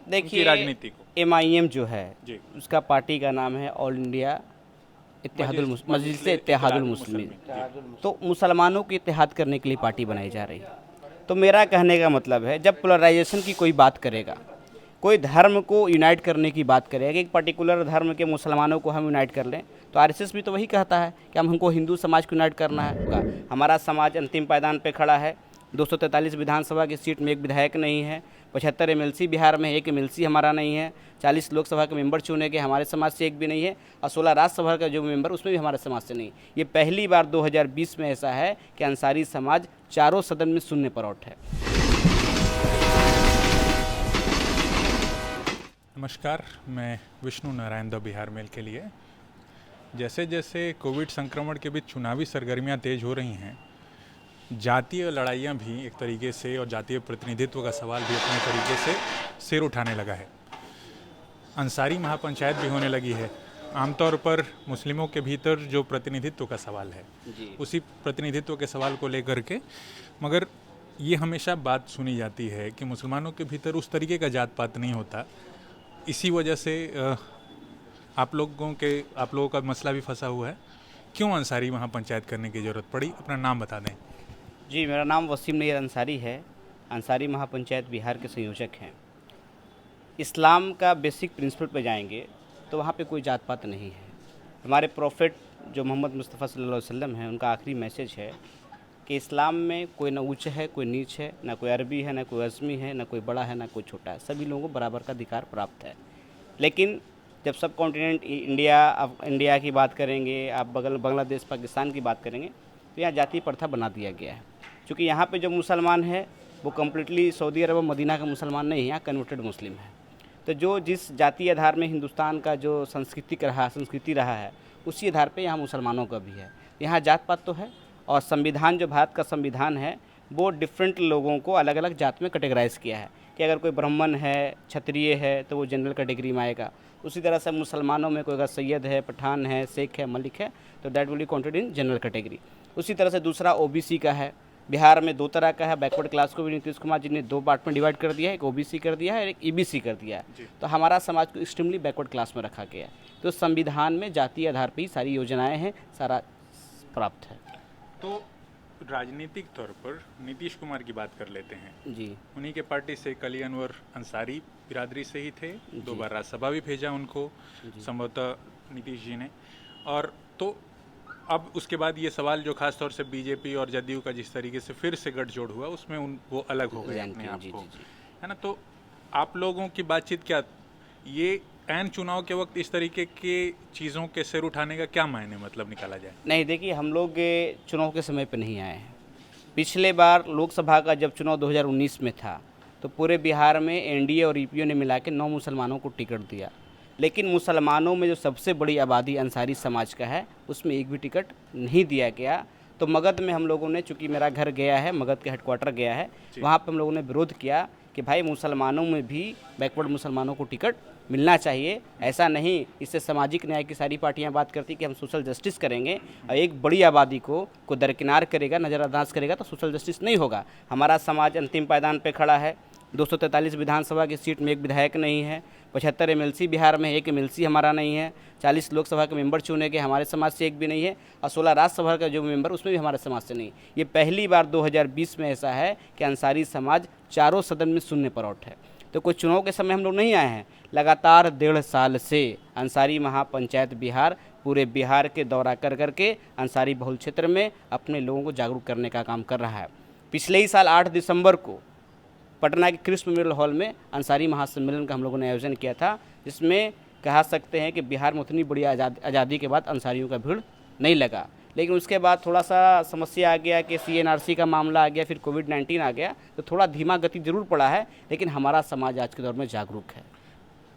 देखिए राजनीति को? MIM जो है जी। उसका पार्टी का नाम है ऑल इंडिया मजलिस इत्तेहादुल मुस्लिमीन। तो मुसलमानों को इत्तेहाद करने के लिए पार्टी बनाई जा रही है। तो मेरा कहने का मतलब है, जब पोलराइजेशन की कोई बात करेगा, कोई धर्म को यूनाइट करने की बात करेगा, एक पर्टिकुलर धर्म के मुसलमानों को हम यूनाइट कर लें, तो RSS भी तो वही कहता है कि हमको हिंदू समाज को यूनाइट करना है। हमारा समाज अंतिम पायदान पे खड़ा है। 243 विधानसभा की सीट में एक विधायक नहीं है, 75 MLC बिहार में, एक MLC हमारा नहीं है, 40 लोकसभा के मेंबर चुने गए, हमारे समाज से एक भी नहीं है, और 16 राज्यसभा का जो मेंबर उसमें भी हमारे समाज से नहीं। ये पहली बार 2020 में ऐसा है कि अंसारी समाज चारों सदन में शून्य पर आउट है। नमस्कार, मैं विष्णु नारायण द बिहार मेल के लिए। जैसे जैसे कोविड संक्रमण के बीच चुनावी सरगर्मियां तेज हो रही हैं, जातीय लड़ाइयाँ भी एक तरीके से और जातीय प्रतिनिधित्व का सवाल भी अपने तरीके से सिर उठाने लगा है। अंसारी महापंचायत भी होने लगी है। आमतौर पर मुस्लिमों के भीतर जो प्रतिनिधित्व का सवाल है, उसी प्रतिनिधित्व के सवाल को लेकर के, मगर ये हमेशा बात सुनी जाती है कि मुसलमानों के भीतर उस तरीके का जात पात नहीं होता। इसी वजह से आप लोगों का मसला भी फंसा हुआ है। क्यों अंसारी महापंचायत करने की ज़रूरत पड़ी? अपना नाम बता दें। जी, मेरा नाम वसीम नैयर अंसारी है। अंसारी महापंचायत बिहार के संयोजक हैं। इस्लाम का बेसिक प्रिंसिपल पे जाएंगे तो वहाँ पे कोई जात पात नहीं है। हमारे प्रॉफिट जो मोहम्मद मुस्तफ़ा सल्लल्लाहु अलैहि वसल्लम हैं, उनका आखिरी मैसेज है कि इस्लाम में कोई ना ऊँच है, कोई नीच है, ना कोई अरबी है, ना कोई अज़मी है, ना कोई बड़ा है, ना कोई छोटा है, सभी लोगों को बराबर का अधिकार प्राप्त है। लेकिन जब सब कॉन्टिनेंट इंडिया की बात करेंगे, आप बांग्लादेश पाकिस्तान की बात करेंगे, तो यहाँ जाति प्रथा बना दिया गया है। क्योंकि यहाँ पे जो मुसलमान है वो कम्प्लीटली सऊदी अरब और मदीना का मुसलमान नहीं है, यहाँ कन्वर्टेड मुस्लिम है। तो जो जिस जाति आधार में हिंदुस्तान का जो संस्कृति रहा है, उसी आधार पे यहाँ मुसलमानों का भी है। यहाँ जात पात तो है, और संविधान जो भारत का संविधान है वो डिफरेंट लोगों को अलग अलग जात में कैटेगराइज किया है कि अगर कोई ब्राह्मण है, क्षत्रिय है, तो वो जनरल कैटेगरी में आएगा। उसी तरह से मुसलमानों में कोई अगर सैयद है, पठान है, शेख है, मलिक है, तो that will be counted in general category. उसी तरह से दूसरा OBC का है। बिहार में दो तरह का है। बैकवर्ड क्लास को भी नीतीश कुमार जी ने दो पार्ट में डिवाइड कर दिया है, एक OBC कर दिया है और एक EBC कर दिया है। तो हमारा समाज को एक्सट्रीमली बैकवर्ड क्लास में रखा गया है। तो संविधान में जातीय आधार पर ही सारी योजनाएं हैं, सारा प्राप्त है। तो राजनीतिक तौर पर नीतीश कुमार की बात कर लेते हैं जी। उन्हीं के पार्टी से कली अनवर अंसारी बिरादरी से ही थे, 2 बार राज्यसभा भी भेजा उनको संभवतः नीतीश जी ने। और तो अब उसके बाद ये सवाल जो खास तौर से बीजेपी और जदयू का जिस तरीके से फिर से गठजोड़ हुआ, उसमें वो अलग हो गए अपने आप को, है ना। तो आप लोगों की बातचीत क्या, ये ऐन चुनाव के वक्त इस तरीके के चीज़ों के सिर उठाने का क्या मायने मतलब निकाला जाए? नहीं, देखिए, हम लोग चुनाव के समय पे नहीं आए हैं। पिछले बार लोकसभा का जब चुनाव 2019 में था, तो पूरे बिहार में NDA और EPO ने मिला के 9 मुसलमानों को टिकट दिया। लेकिन मुसलमानों में जो सबसे बड़ी आबादी अंसारी समाज का है, उसमें एक भी टिकट नहीं दिया गया। तो मगध में हम लोगों ने, चूँकि मेरा घर गया है, मगध के हेडक्वार्टर गया है, वहाँ पर हम लोगों ने विरोध किया कि भाई मुसलमानों में भी बैकवर्ड मुसलमानों को टिकट मिलना चाहिए। ऐसा नहीं, इससे सामाजिक न्याय की सारी पार्टियां बात करती कि हम सोशल जस्टिस करेंगे, और एक बड़ी आबादी को दरकिनार करेगा, नज़रअंदाज करेगा, तो सोशल जस्टिस नहीं होगा। हमारा समाज अंतिम पायदान पे खड़ा है। 243 विधानसभा की सीट में एक विधायक नहीं है, 75 MLC बिहार में, एक MLC हमारा नहीं है, 40 लोकसभा के मेंबर चुने गए, हमारे समाज से एक भी नहीं है, और 16 राज्यसभा का जो मेंबर उसमें भी हमारे समाज से नहीं। ये पहली बार 2020 में ऐसा है कि अंसारी समाज चारों सदन में शून्य पर आउट है। तो कोई चुनाव के समय हम लोग नहीं आए हैं। लगातार 1.5 साल से अंसारी महापंचायत बिहार पूरे बिहार के दौरा कर करके अंसारी बहुल क्षेत्र में अपने लोगों को जागरूक करने का काम कर रहा है। पिछले ही साल 8 दिसंबर को पटना के कृष्ण मेमोरियल हॉल में अंसारी महासम्मेलन का हम लोगों ने आयोजन किया था, जिसमें कह सकते हैं कि बिहार में उतनी बड़ी आज़ादी के बाद अंसारियों का भीड़ नहीं लगा। लेकिन उसके बाद थोड़ा सा समस्या आ गया कि CNRC का मामला आ गया, फिर कोविड-19 आ गया, तो थोड़ा धीमा गति जरूर पड़ा है। लेकिन हमारा समाज आज के दौर में जागरूक है।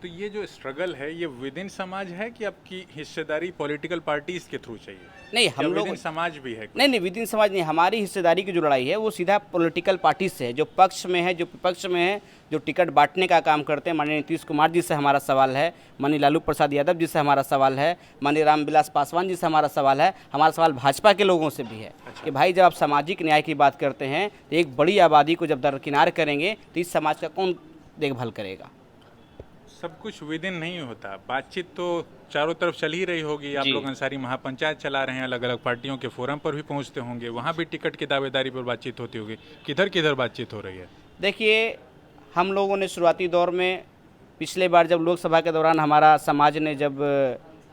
तो ये जो स्ट्रगल है, ये विद इन समाज है कि आपकी हिस्सेदारी पॉलिटिकल पार्टीज के थ्रू चाहिए? नहीं, हम लोग समाज भी है? नहीं, विद इन समाज नहीं। हमारी हिस्सेदारी की जो लड़ाई है वो सीधा पॉलिटिकल पार्टी से है, जो पक्ष में है, जो विपक्ष में है, जो टिकट बांटने का काम करते हैं। माननीय नीतीश कुमार जी से हमारा सवाल है, माननीय लालू प्रसाद यादव जी से हमारा सवाल है, माननीय रामविलास पासवान जी से हमारा सवाल है। हमारा सवाल भाजपा के लोगों से भी है कि भाई जब आप सामाजिक न्याय की बात करते हैं, तो एक बड़ी आबादी को जब दरकिनार करेंगे तो इस समाज का कौन देखभाल करेगा? सब कुछ विद इन नहीं होता, बातचीत तो चारों तरफ चल ही रही होगी। आप जी। लोग अंसारी महापंचायत चला रहे हैं, अलग अलग पार्टियों के फोरम पर भी पहुंचते होंगे, वहां भी टिकट की दावेदारी पर बातचीत होती होगी। किधर किधर बातचीत हो रही है? देखिए, हम लोगों ने शुरुआती दौर में पिछले बार जब लोकसभा के दौरान हमारा समाज ने जब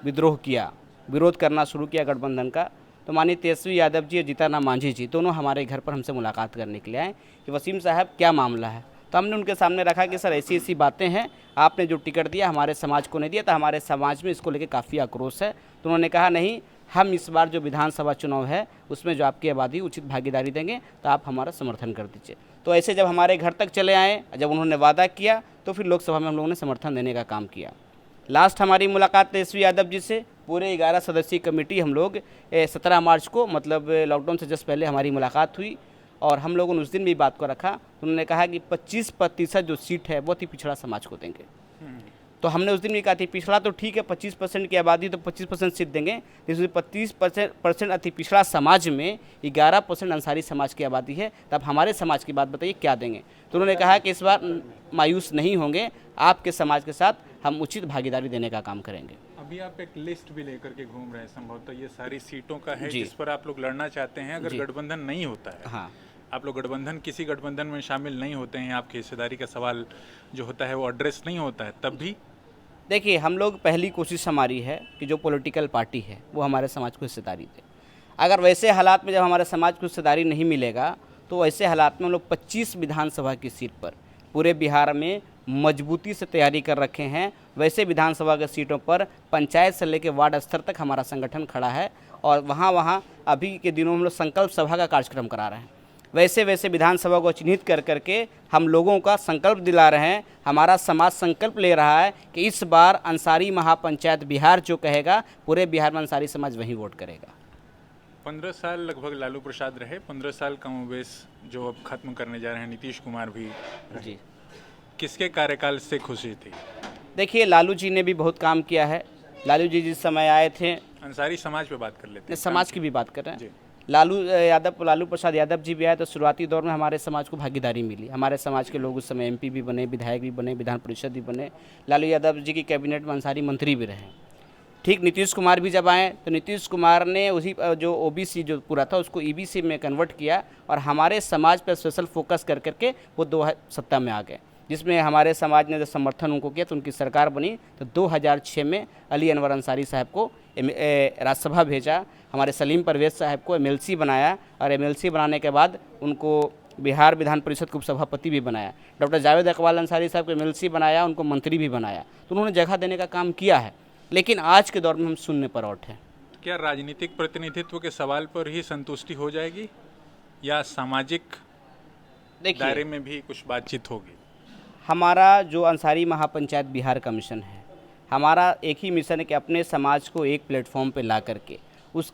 विद्रोह किया, विरोध करना शुरू किया गठबंधन का, तो माननीय तेजस्वी यादव जी और जीतन मांझी जी दोनों हमारे घर पर हमसे मुलाकात करने के लिए आए कि वसीम साहब क्या मामला है। तो हमने उनके सामने रखा कि सर ऐसी ऐसी बातें हैं, आपने जो टिकट दिया हमारे समाज को नहीं दिया, तो हमारे समाज में इसको लेकर काफ़ी आक्रोश है। तो उन्होंने कहा नहीं, हम इस बार जो विधानसभा चुनाव है उसमें जो आपकी आबादी उचित भागीदारी देंगे तो आप हमारा समर्थन कर दीजिए। तो ऐसे जब हमारे घर तक चले आए, जब उन्होंने वादा किया, तो फिर लोकसभा में हम लोगों ने समर्थन देने का काम किया। लास्ट हमारी मुलाकात तेजस्वी यादव जी से पूरे 11 सदस्यीय कमेटी हम लोग 17 मार्च को, मतलब लॉकडाउन से जस्ट पहले हमारी मुलाकात हुई और हम लोगों ने उस दिन भी बात को रखा। तो उन्होंने कहा कि 25% जो सीट है बहुत ही पिछड़ा समाज को देंगे। तो हमने उस दिन भी कहा थी पिछड़ा तो ठीक है, 25% की आबादी तो 25% सीट देंगे, जिसमें 25% अति पिछड़ा समाज में 11% अंसारी समाज की आबादी है, तब हमारे समाज की बात बताइए क्या देंगे। तो उन्होंने कहा कि इस बार मायूस नहीं होंगे, आपके समाज के साथ हम उचित भागीदारी देने का काम करेंगे। अभी आप एक लिस्ट भी लेकर के घूम रहे हैं, संभवतः ये सारी सीटों का है जी। जिस पर आप लोग लड़ना चाहते हैं। अगर जी। गठबंधन नहीं होता है, हाँ, आप लोग किसी गठबंधन में शामिल नहीं होते हैं, आपकी हिस्सेदारी का सवाल जो होता है वो एड्रेस नहीं होता है, तब भी देखिए हम लोग पहली कोशिश हमारी है कि जो पॉलिटिकल पार्टी है वो हमारे समाज को हिस्सेदारी दे। अगर वैसे हालात में जब हमारे समाज को हिस्सेदारी नहीं मिलेगा, तो ऐसे हालात में हम लोग 25 विधानसभा की सीट पर पूरे बिहार में मजबूती से तैयारी कर रखे हैं। वैसे विधानसभा के सीटों पर पंचायत से लेकर वार्ड स्तर तक हमारा संगठन खड़ा है और वहाँ अभी के दिनों में हम लोग संकल्प सभा का कार्यक्रम करा रहे हैं। वैसे वैसे विधानसभा को चिन्हित कर करके हम लोगों का संकल्प दिला रहे हैं। हमारा समाज संकल्प ले रहा है कि इस बार अंसारी महापंचायत बिहार जो कहेगा, पूरे बिहार में अंसारी समाज वही वोट करेगा। 15 साल लगभग लालू प्रसाद रहे, 15 साल कमोबेश जो अब खत्म करने जा रहे हैं नीतीश कुमार भी रहे। जी, किसके कार्यकाल से खुशी थी? देखिए लालू जी ने भी बहुत काम किया है। लालू जी जिस समय आए थे, अंसारी समाज पे बात कर लेते हैं, समाज की भी बात कर रहे हैं। जी। लालू प्रसाद यादव जी भी आए तो शुरुआती दौर में हमारे समाज को भागीदारी मिली। हमारे समाज के लोग उस समय एमपी भी बने, विधायक भी बने, विधान परिषद भी बने। लालू यादव जी की कैबिनेट में अंसारी मंत्री भी रहे। ठीक नीतीश कुमार भी जब आए तो नीतीश कुमार ने उसी जो ओबीसी जो पूरा था उसको ईबीसी में कन्वर्ट किया और हमारे समाज पर स्पेशल फोकस कर करके वो सत्ता में आ गए, जिसमें हमारे समाज ने जब समर्थन उनको किया तो उनकी सरकार बनी। तो 2006 में अली अनवर अंसारी साहब को राज्यसभा भेजा, हमारे सलीम परवेज साहब को एमएलसी बनाया और एमएलसी बनाने के बाद उनको बिहार विधान परिषद के उपसभापति भी बनाया। डॉक्टर जावेद अकबाल अंसारी साहब को एमएलसी बनाया, उनको मंत्री भी बनाया। तो उन्होंने जगह देने का काम किया है, लेकिन आज के दौर में हम शून्य पर आउट हैं। क्या राजनीतिक प्रतिनिधित्व के सवाल पर ही संतुष्टि हो जाएगी या सामाजिक दायरे में भी कुछ बातचीत होगी? हमारा जो अंसारी महापंचायत बिहार का मिशन है, हमारा एक ही मिशन है कि अपने समाज को एक प्लेटफॉर्म पे ला करके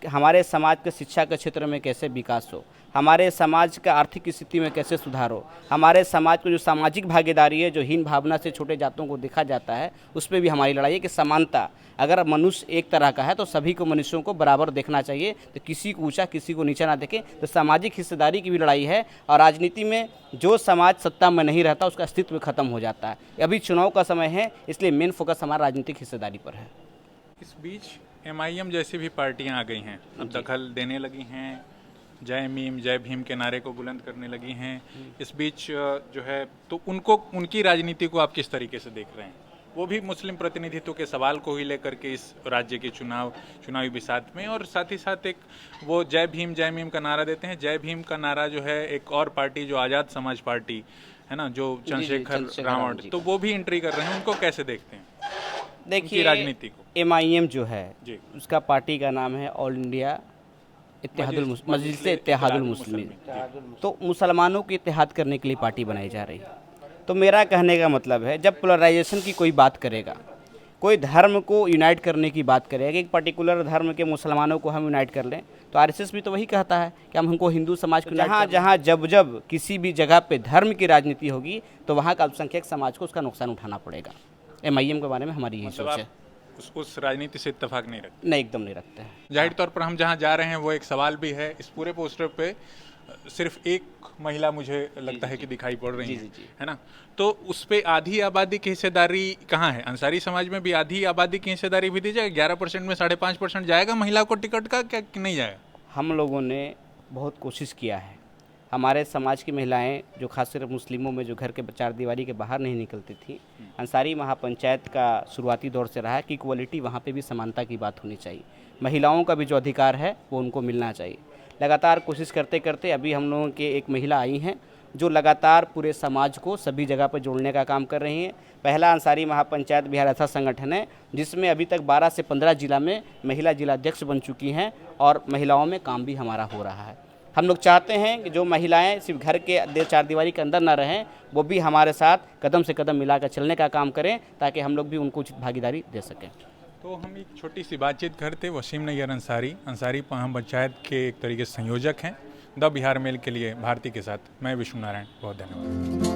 हमारे समाज के शिक्षा के क्षेत्र में कैसे विकास हो, हमारे समाज का आर्थिक स्थिति में कैसे सुधार हो, हमारे समाज को जो सामाजिक भागीदारी है, जो हीन भावना से छोटे जातों को देखा जाता है, उस पर भी हमारी लड़ाई है कि समानता। अगर मनुष्य एक तरह का है तो सभी को मनुष्यों को बराबर देखना चाहिए, तो किसी को ऊंचा किसी को नीचा ना देखें। तो सामाजिक हिस्सेदारी की भी लड़ाई है और राजनीति में जो समाज सत्ता में नहीं रहता उसका अस्तित्व खत्म हो जाता है। अभी चुनाव का समय है, इसलिए मेन फोकस हमारा राजनीतिक हिस्सेदारी पर है। इस बीच एमआईएम जैसी भी पार्टियां आ गई हैं, अब दखल देने लगी हैं, जय मीम जय भीम के नारे को बुलंद करने लगी हैं। इस बीच जो है तो उनकी राजनीति को आप किस तरीके से देख रहे हैं? वो भी मुस्लिम प्रतिनिधित्व के सवाल को ही लेकर के इस राज्य के चुनावी बिसात में, और साथ ही साथ एक वो जय मीम का नारा देते हैं। जय भीम का नारा जो है एक और पार्टी जो आज़ाद समाज पार्टी है ना, जो चंद्रशेखर रावण, तो वो भी एंट्री कर रहे हैं। उनको कैसे देखते हैं? देखिए राजनीति को एमआईएम जो है जी, उसका पार्टी का नाम है ऑल इंडिया मजलिस इत्तेहादुल मुस्लिमीन। तो मुसलमानों को इत्तेहाद करने के लिए पार्टी बनाई जा रही है। तो मेरा कहने का मतलब है, जब पोलराइजेशन की कोई बात करेगा, कोई धर्म को यूनाइट करने की बात करेगा कि एक पर्टिकुलर धर्म के मुसलमानों को हम यूनाइट कर लें, तो आरएसएस भी तो वही कहता है कि हमको हिंदू समाज को जहाँ जब किसी भी जगह पे धर्म की राजनीति होगी तो वहाँ का अल्पसंख्यक समाज को उसका नुकसान उठाना पड़ेगा। एमआईएम के बारे में हमारी यही सोच है। उस राजनीति से इत्तेफाक नहीं रखते? नहीं, एकदम नहीं रखते हैं। जाहिर तौर पर हम जहां जा रहे हैं वो एक सवाल भी है। इस पूरे पोस्टर पे सिर्फ एक महिला मुझे लगता है कि दिखाई पड़ रही जी, है, जी, जी। है ना? तो उस पे आधी आबादी की हिस्सेदारी कहाँ है? अंसारी समाज में भी आधी आबादी की हिस्सेदारी भी दी जाए, 11% में 5.5% जाएगा महिला को टिकट का, क्या कि नहीं जाएगा? हम लोगों ने बहुत कोशिश किया है। हमारे समाज की महिलाएं जो खासकर मुस्लिमों में जो घर के चार दीवारी के बाहर नहीं निकलती थी, अंसारी महापंचायत का शुरुआती दौर से रहा है कि इक्वलिटी वहाँ पे भी समानता की बात होनी चाहिए। महिलाओं का भी जो अधिकार है वो उनको मिलना चाहिए। लगातार कोशिश करते करते अभी हम लोगों के एक महिला आई हैं जो लगातार पूरे समाज को सभी जगह पर जोड़ने का काम कर रही हैं। पहला अंसारी महापंचायत बिहार ऐसा संगठन है जिसमें अभी तक 12 से 15 जिला में महिला जिलाध्यक्ष बन चुकी हैं और महिलाओं में काम भी हमारा हो रहा है। हम लोग चाहते हैं कि जो महिलाएं सिर्फ घर के चार दीवारी के अंदर ना रहें, वो भी हमारे साथ कदम से कदम मिलाकर चलने का काम करें ताकि हम लोग भी उनको उचित भागीदारी दे सकें। तो हम एक छोटी सी बातचीत करते। वसीम नैयर अंसारी पंचायत के एक तरीके से संयोजक हैं। द बिहार मेल के लिए भारती के साथ मैं विष्णु नारायण, बहुत धन्यवाद।